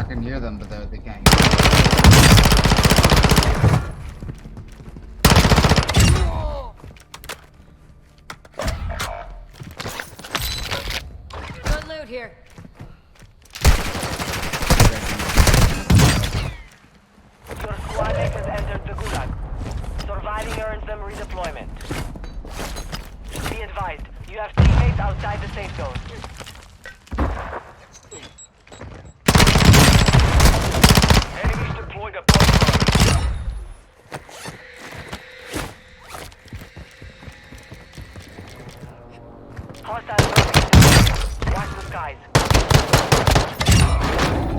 can hear them, but they can't. Good loot here. Your squad mate has entered the Gulag. Surviving earns them redeployment. Be advised, you have teammates outside the safe zone. Enemies deployed a bomb. Hostiles are watch the skies.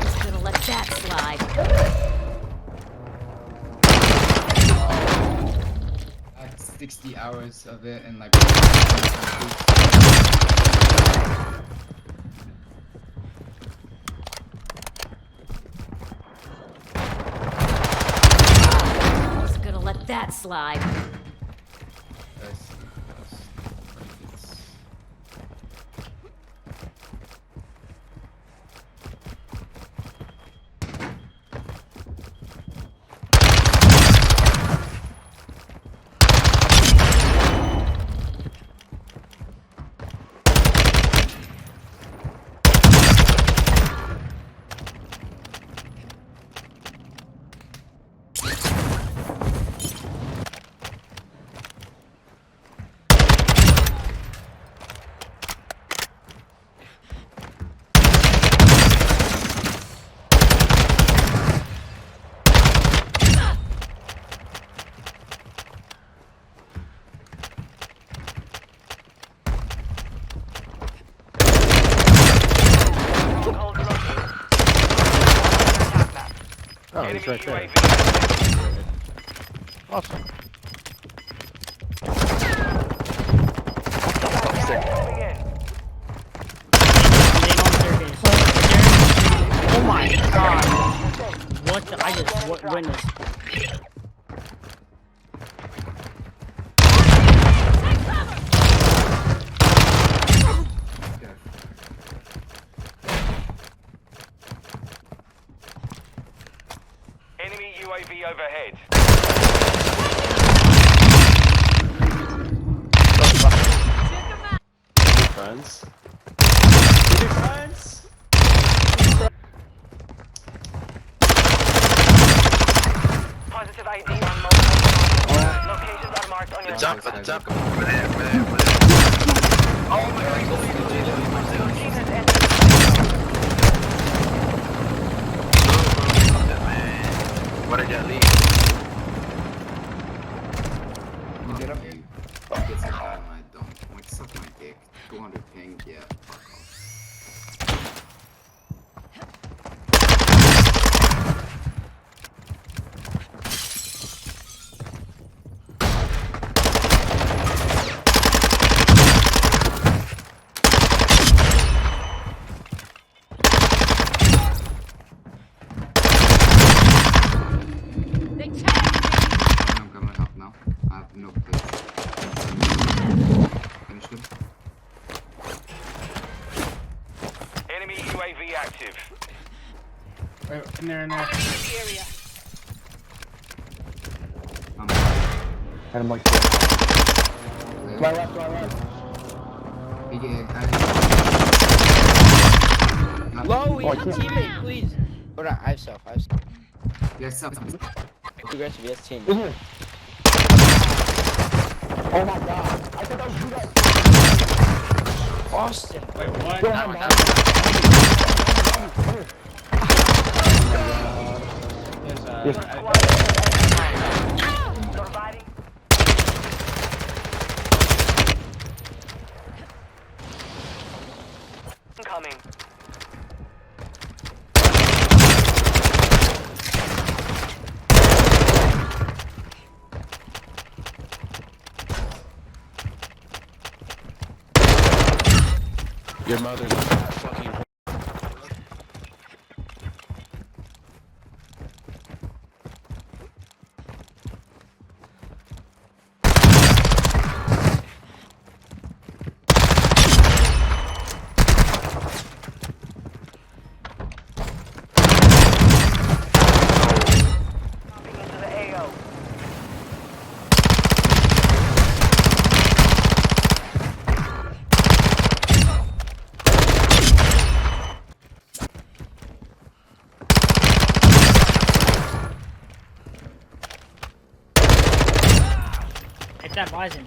Just gonna let that slide. I had 60 hours of it and like. Just gonna let that slide. Oh, he's right there. Awesome. Oh my god. What the, I just witnessed. Enemy UAV overhead. Friends. Positive ID on multiple locations are marked on your Jump, map. jump. Over there. Oh my god, Your team has entered. what did y'all leave? You get up here? Get some time, I don't. Like, suck my dick. 200 ping, yeah. Fuck off. I'm coming up now. I have no place. Finish him. Enemy UAV active. Right in there, in there. And I'm like, Clear. my left, my left. He get Low, we Oh, I have can't- teammate, please. Hold on, I have self. Yes, something. Aggressive, yes, team. In here. Oh my god. I thought that was you guys. Austin. Wait, what? Go ahead, man. There's Surviving. Incoming. Your mother's a fat fucking. Horizon.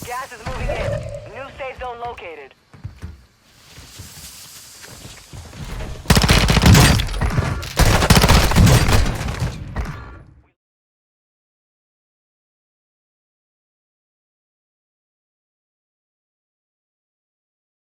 Gas is moving in. New safe zone located.